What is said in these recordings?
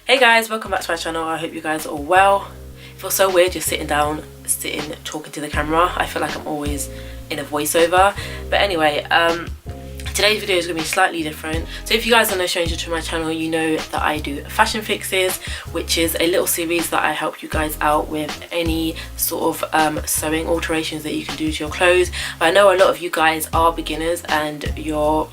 Hey guys, welcome back to my channel. I hope you guys are all well. It feels so weird just sitting talking to the camera. I feel like I'm always in a voiceover. But anyway, today's video is going to be slightly different. So if you guys are no stranger to my channel, you know that I do fashion fixes, which is a little series that I help you guys out with any sort of sewing alterations that you can do to your clothes. But I know a lot of you guys are beginners and you're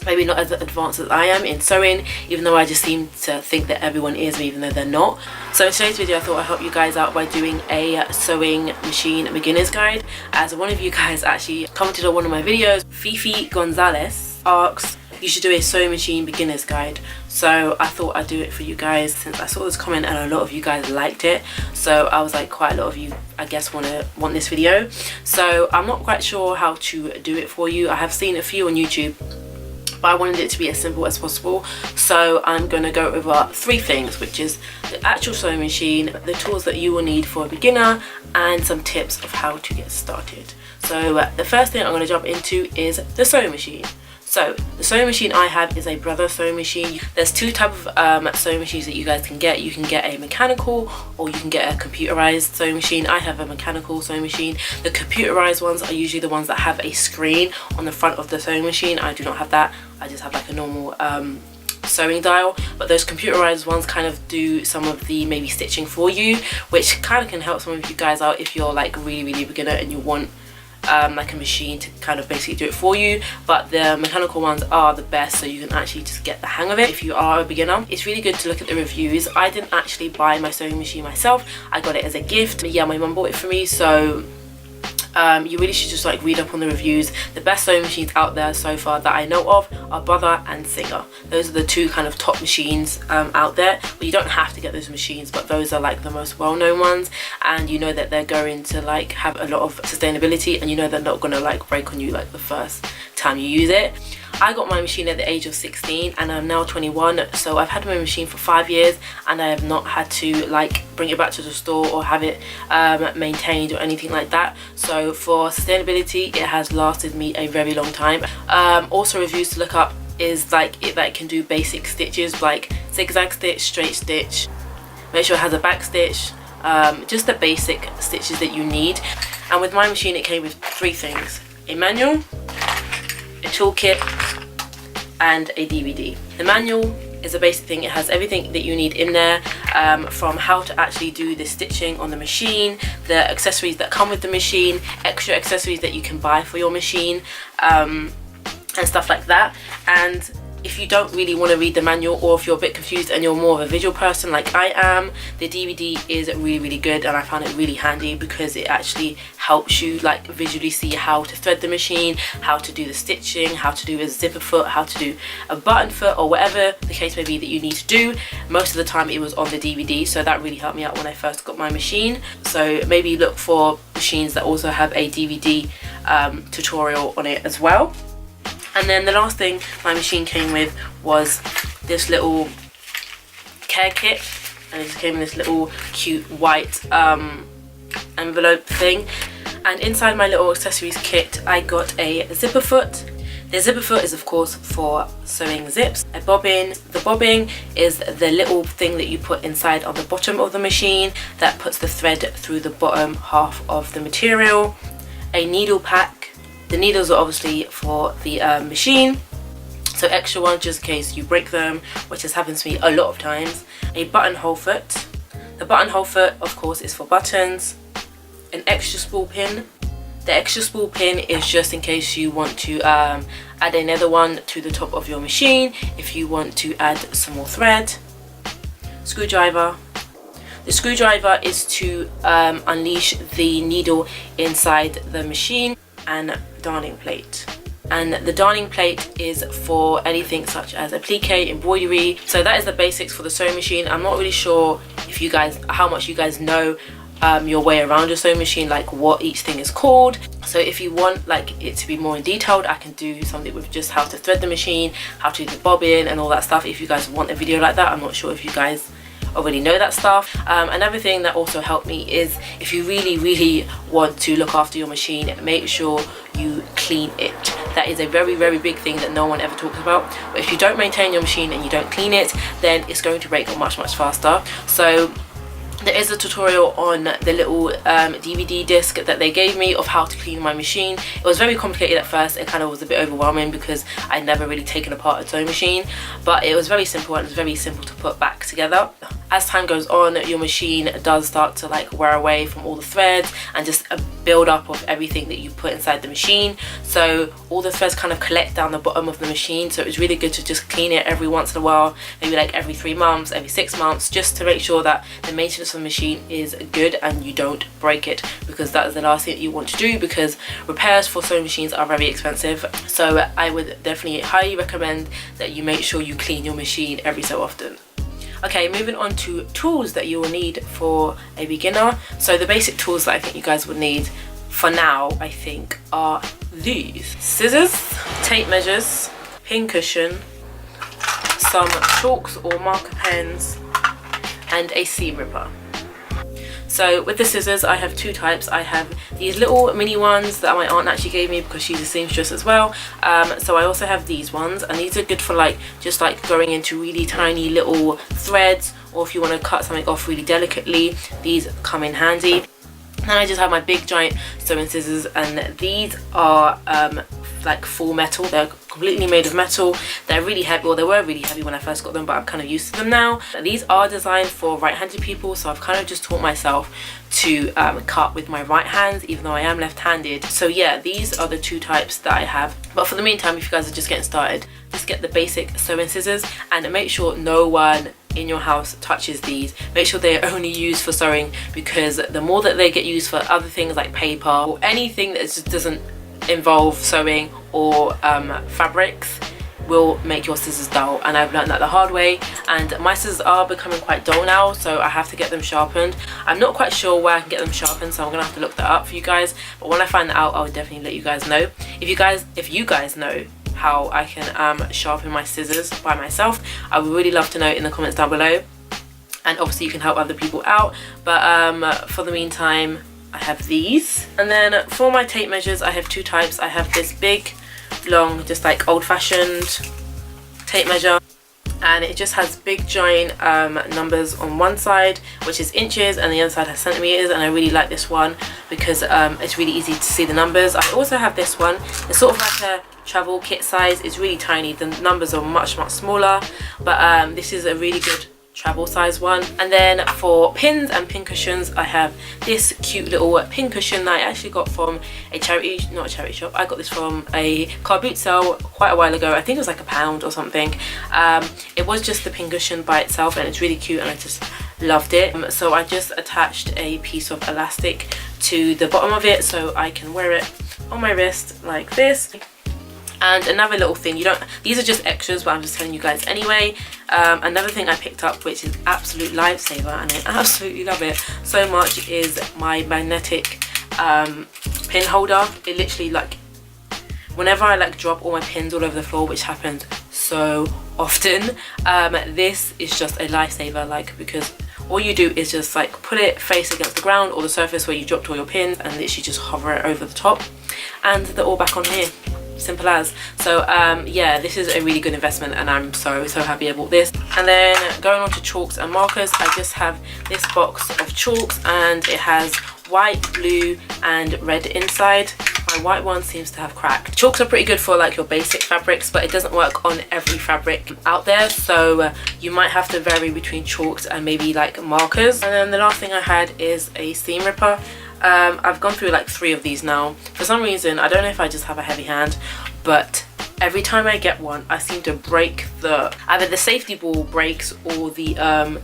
maybe not as advanced as I am in sewing, even though I just seem to think that everyone is, even though they're not. So in today's video I thought I'd help you guys out by doing a sewing machine beginner's guide, as one of you guys actually commented on one of my videos. Fifi Gonzalez asks, you should do a sewing machine beginner's guide. So I thought I'd do it for you guys since I saw this comment and a lot of you guys liked it. So I was like, quite a lot of you I guess want this video. So I'm not quite sure how to do it for you. I have seen a few on YouTube, but I wanted it to be as simple as possible. So I'm going to go over three things, which is the actual sewing machine, the tools that you will need for a beginner, and some tips of how to get started. So the first thing I'm going to jump into is the sewing machine. So the sewing machine I have is a Brother sewing machine. There's two types of sewing machines that you guys can get. You can get a mechanical or you can get a computerized sewing machine. I have a mechanical sewing machine. The computerized ones are usually the ones that have a screen on the front of the sewing machine. I do not have that. I just have like a normal sewing dial, but those computerized ones kind of do some of the maybe stitching for you, which kind of can help some of you guys out if you're like really beginner and you want like a machine to kind of basically do it for you. But the mechanical ones are the best, so you can actually just get the hang of it if you are a beginner. It's really good to look at the reviews. I didn't actually buy my sewing machine myself. I got it as a gift. Yeah, my mum bought it for me, so you really should just like read up on the reviews. The best sewing machines out there so far that I know of are Brother and Singer. Those are the two kind of top machines out there. But you don't have to get those machines, but those are like the most well-known ones, and you know that they're going to like have a lot of sustainability, and you know they're not gonna like break on you like the first time you use it. I got my machine at the age of 16 and I'm now 21, so I've had my machine for 5 years and I have not had to like bring it back to the store or have it maintained or anything like that. So for sustainability, it has lasted me a very long time. Also, reviews to look up is like it can do basic stitches like zigzag stitch, straight stitch, make sure it has a back stitch, just the basic stitches that you need. And with my machine it came with three things: a manual, a toolkit, and a DVD. The manual is a basic thing. It has everything that you need in there, from how to actually do the stitching on the machine, the accessories that come with the machine, extra accessories that you can buy for your machine, and stuff like that. And if you don't really want to read the manual, or if you're a bit confused and you're more of a visual person like I am, the DVD is really good, and I found it really handy because it actually helps you like visually see how to thread the machine, how to do the stitching, how to do a zipper foot, how to do a button foot, or whatever the case may be that you need to do. Most of the time it was on the DVD, so that really helped me out when I first got my machine. So maybe look for machines that also have a DVD tutorial on it as well. And then the last thing my machine came with was this little care kit, and it just came in this little cute white envelope thing. And inside my little accessories kit I got a zipper foot. The zipper foot is of course for sewing zips. A bobbin. The bobbin is the little thing that you put inside on the bottom of the machine that puts the thread through the bottom half of the material. A needle pack. The needles are obviously for the machine, so extra ones just in case you break them, which has happened to me a lot of times. A buttonhole foot. The buttonhole foot of course is for buttons. An extra spool pin. The extra spool pin is just in case you want to add another one to the top of your machine, if you want to add some more thread. Screwdriver. The screwdriver is to unleash the needle inside the machine. And darning plate. And the darning plate is for anything such as applique, embroidery. So that is the basics for the sewing machine. I'm not really sure if you guys, how much you guys know your way around your sewing machine, like what each thing is called. So if you want like it to be more detailed, I can do something with just how to thread the machine, how to do the bobbin and all that stuff. If you guys want a video like that, I'm not sure if you guys already know that stuff. Another thing that also helped me is if you really want to look after your machine, make sure you clean it. That is a very big thing that no one ever talks about. But if you don't maintain your machine and you don't clean it, then it's going to break much faster. So there is a tutorial on the little DVD disc that they gave me of how to clean my machine. It was very complicated at first. It kind of was a bit overwhelming because I'd never really taken apart a sewing machine, but it was very simple and it was very simple to put back together. As time goes on, your machine does start to like wear away from all the threads and just a build up of everything that you put inside the machine. So all the threads kind of collect down the bottom of the machine, so it's really good to just clean it every once in a while, maybe like every 3 months, every 6 months, just to make sure that the maintenance of the machine is good and you don't break it, because that is the last thing that you want to do, because repairs for sewing machines are very expensive. So I would definitely highly recommend that you make sure you clean your machine every so often. Okay, moving on to tools that you will need for a beginner. So the basic tools that I think you guys would need for now, I think, are these: scissors, tape measures, pin cushion, some chalks or marker pens, and a seam ripper. So with the scissors, I have two types. I have these little mini ones that my aunt actually gave me because she's a seamstress as well. So I also have these ones, and these are good for like just like going into really tiny little threads, or if you want to cut something off really delicately, these come in handy. And I just have my big giant sewing scissors, and these are like full metal. They're completely made of metal. They're really heavy, well, they were really heavy when I first got them, but I'm kind of used to them now. These are designed for right-handed people, so I've kind of just taught myself to cut with my right hand, even though I am left-handed. So yeah, these are the two types that I have. But for the meantime, if you guys are just getting started, just get the basic sewing scissors, and make sure no one in your house touches these. Make sure they're only used for sewing, because the more that they get used for other things like paper or anything that just doesn't involve sewing or fabrics, will make your scissors dull. And I've learned that the hard way, and my scissors are becoming quite dull now, so I have to get them sharpened. I'm not quite sure where I can get them sharpened, so I'm gonna have to look that up for you guys, but when I find that out, I'll definitely let you guys know. If you guys know how I can sharpen my scissors by myself, I would really love to know in the comments down below, and obviously you can help other people out. But for the meantime, I have these. And then for my tape measures, I have two types. I have this big long, just like old-fashioned tape measure, and it just has big giant numbers on one side, which is inches, and the other side has centimeters. And I really like this one because it's really easy to see the numbers. I also have this one. It's sort of like a travel kit size. It's really tiny. The numbers are much smaller, but this is a really good travel size one. And then for pins and pin cushions, I have this cute little pin cushion that I actually got from a charity, not a charity shop. I got this from a car boot sale quite a while ago. I think it was like £1 or something. It was just the pin cushion by itself, and it's really cute, and I just loved it. So I just attached a piece of elastic to the bottom of it so I can wear it on my wrist like this. And another little thing, these are just extras, but I'm just telling you guys anyway. Another thing I picked up, which is absolute lifesaver, and I absolutely love it so much, is my magnetic pin holder. It literally, like, whenever I like drop all my pins all over the floor, which happens so often, this is just a lifesaver, like, because all you do is just like put it face against the ground or the surface where you dropped all your pins, and literally just hover it over the top, and they're all back on here. Simple as. So yeah, this is a really good investment, and I'm so happy I bought this. And then going on to chalks and markers, I just have this box of chalks, and it has white, blue and red inside. My white one seems to have cracked. Chalks are pretty good for like your basic fabrics, but it doesn't work on every fabric out there, so you might have to vary between chalks and maybe like markers. And then the last thing I had is a seam ripper. I've gone through like 3 of these now. For some reason, I don't know if I just have a heavy hand, but every time I get one, I seem to break either the safety ball breaks or the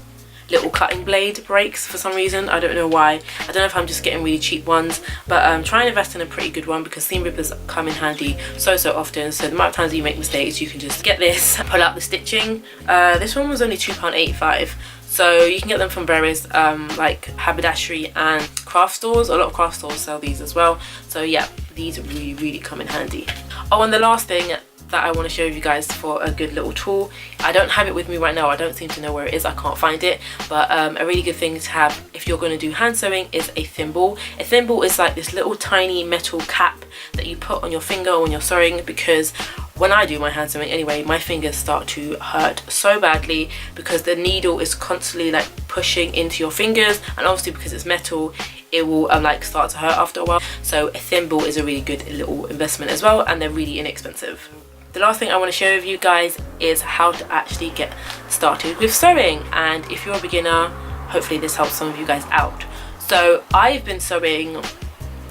little cutting blade breaks for some reason. I don't know why. I don't know if I'm just getting really cheap ones, but try and invest in a pretty good one, because seam rippers come in handy so often. So the amount of times that you make mistakes, you can just get this, pull out the stitching. This one was only £2.85. So you can get them from various like haberdashery and craft stores. A lot of craft stores sell these as well. So yeah, these really come in handy. Oh, and the last thing that I want to show you guys for a good little tool. I don't have it with me right now. I don't seem to know where it is. I can't find it. But a really good thing to have if you're going to do hand sewing is a thimble. A thimble is like this little tiny metal cap that you put on your finger when you're sewing, because when I do my hand sewing anyway, my fingers start to hurt so badly because the needle is constantly like pushing into your fingers, and obviously because it's metal, it will like start to hurt after a while. So a thimble is a really good little investment as well, and they're really inexpensive. The last thing I want to share with you guys is how to actually get started with sewing, and if you're a beginner, hopefully this helps some of you guys out. So I've been sewing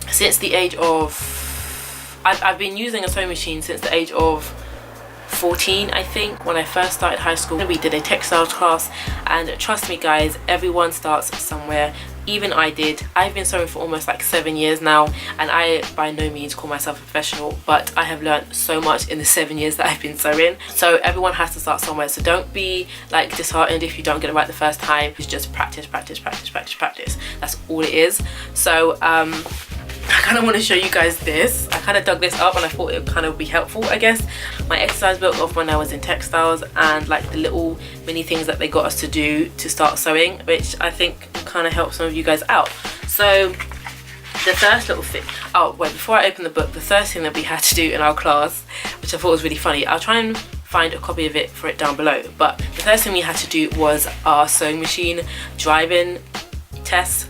since the age of, I've been using a sewing machine since the age of 14, I think. When I first started high school, we did a textiles class, and trust me guys, everyone starts somewhere. Even I did. I've been sewing for almost like 7 years now, and I by no means call myself a professional, but I have learned so much in the 7 years that I've been sewing. So everyone has to start somewhere, so don't be like disheartened if you don't get it right the first time. It's just practice, practice, practice, practice, practice. That's all it is. So I kind of want to show you guys this. I kind of dug this up and I thought it would kind of be helpful, I guess. My exercise book of when I was in textiles, and like the little mini things that they got us to do to start sewing, which I think kind of help some of you guys out. So the first little thing, oh wait, before I open the book, the first thing that we had to do in our class, which I thought was really funny, I'll try and find a copy of it for it down below, but the first thing we had to do was our sewing machine driving test.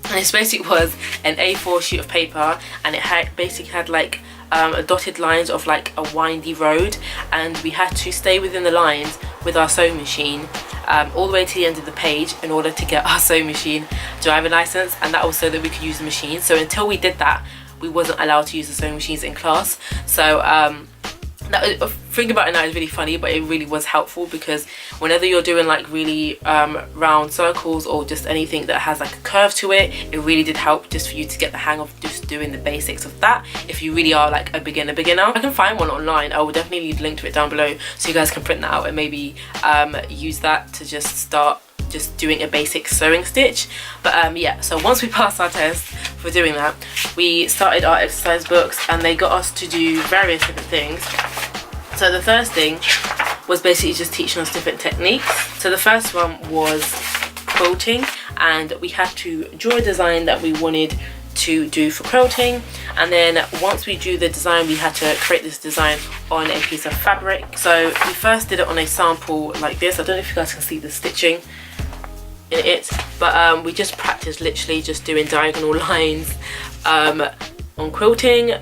And this basically was an A4 sheet of paper, and it had basically had like dotted lines of like a windy road, and we had to stay within the lines with our sewing machine all the way to the end of the page in order to get our sewing machine driving license, and that was so that we could use the machine. So until we did that, we wasn't allowed to use the sewing machines in class. So thinking about it now is really funny, but it really was helpful, because whenever you're doing like really round circles or just anything that has like a curve to it, it really did help just for you to get the hang of just doing the basics of that if you really are like a beginner. I can find one online. I will definitely leave a link to it down below so you guys can print that out and maybe use that to just start just doing a basic sewing stitch. But yeah, so once we passed our test for doing that, we started our exercise books, and they got us to do various different things. So the first thing was basically just teaching us different techniques. So the first one was quilting, and we had to draw a design that we wanted to do for quilting, and then once we drew the design, we had to create this design on a piece of fabric. So we first did it on a sample like this. I don't know if you guys can see the stitching in it, but we just practiced literally just doing diagonal lines on quilting.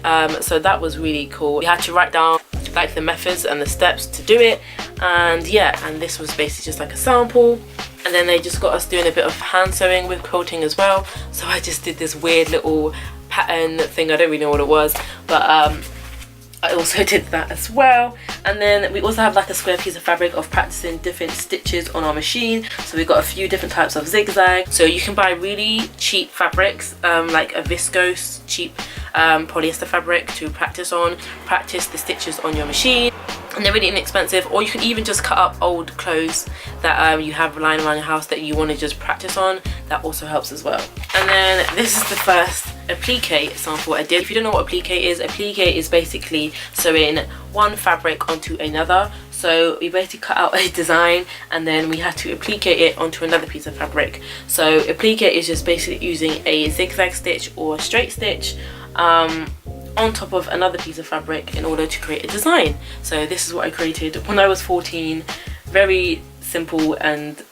So that was really cool. We had to write down like the methods and the steps to do it, and yeah, and this was basically just like a sample. And then they just got us doing a bit of hand sewing with quilting as well. So I just did this weird little pattern thing, I don't really know what it was, but I also did that as well. And then we also have like a square piece of fabric of practicing different stitches on our machine. So we got a few different types of zigzag. So you can buy really cheap fabrics, like a viscose cheap polyester fabric to practice the stitches on your machine, and they're really inexpensive. Or you can even just cut up old clothes that you have lying around your house that you want to just practice on. That also helps as well. And then this is the first applique sample I did. If you don't know what applique is basically sewing one fabric onto another. So we basically cut out a design, and then we had to applique it onto another piece of fabric. So applique is just basically using a zigzag stitch or a straight stitch on top of another piece of fabric in order to create a design. So this is what I created when I was 14. Very simple and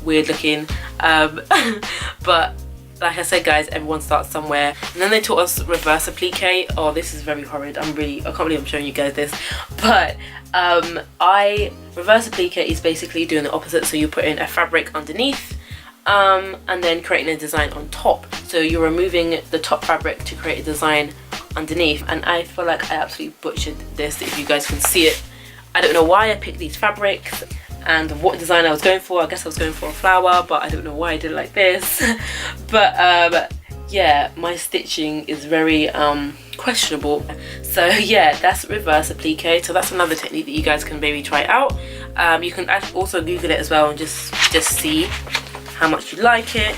weird looking, but like I said guys, everyone starts somewhere. And then they taught us reverse applique. Oh, this is very horrid. I can't believe I'm showing you guys this, but reverse applique is basically doing the opposite. So you put in a fabric underneath, and then creating a design on top. So you're removing the top fabric to create a design underneath, and I feel like I absolutely butchered this, if you guys can see it. I don't know why I picked these fabrics and what design I was going for. I guess I was going for a flower, but I don't know why I did it like this. But yeah, my stitching is very questionable. So yeah, that's reverse applique. So that's another technique that you guys can maybe try out. You can also Google it as well and just see how much you like it.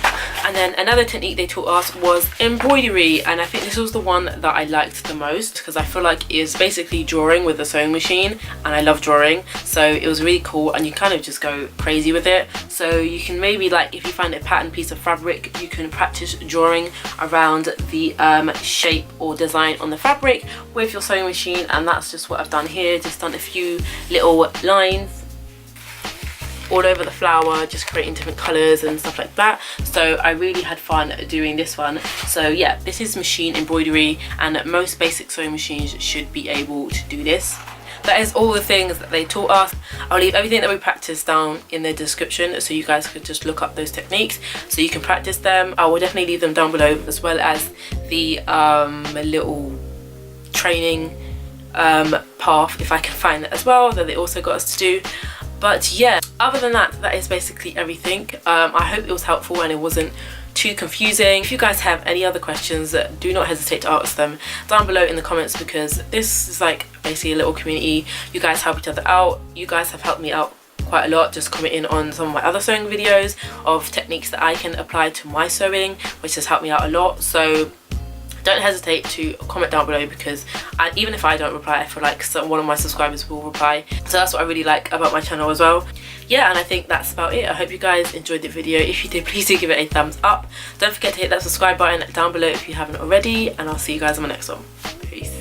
And then another technique they taught us was embroidery, and I think this was the one that I liked the most because I feel like it's basically drawing with a sewing machine, and I love drawing, so it was really cool, and you kind of just go crazy with it. So you can maybe, like, if you find a pattern piece of fabric, you can practice drawing around the shape or design on the fabric with your sewing machine, and that's just what I've done here. Just done a few little lines all over the flower, just creating different colors and stuff like that. So I really had fun doing this one. So yeah, this is machine embroidery, and most basic sewing machines should be able to do this. That is all the things that they taught us. I'll leave everything that we practiced down in the description so you guys could just look up those techniques so you can practice them. I will definitely leave them down below, as well as the little training path, if I can find it as well, that they also got us to do. But yeah, other than that, that is basically everything. I hope it was helpful and it wasn't too confusing. If you guys have any other questions, do not hesitate to ask them down below in the comments, because this is like basically a little community. You guys help each other out. You guys have helped me out quite a lot, just commenting on some of my other sewing videos of techniques that I can apply to my sewing, which has helped me out a lot. So don't hesitate to comment down below, because even if I don't reply, I feel like one of my subscribers will reply. So that's what I really like about my channel as well. Yeah, and I think that's about it. I hope you guys enjoyed the video. If you did, please do give it a thumbs up. Don't forget to hit that subscribe button down below if you haven't already, and I'll see you guys on my next one. Peace.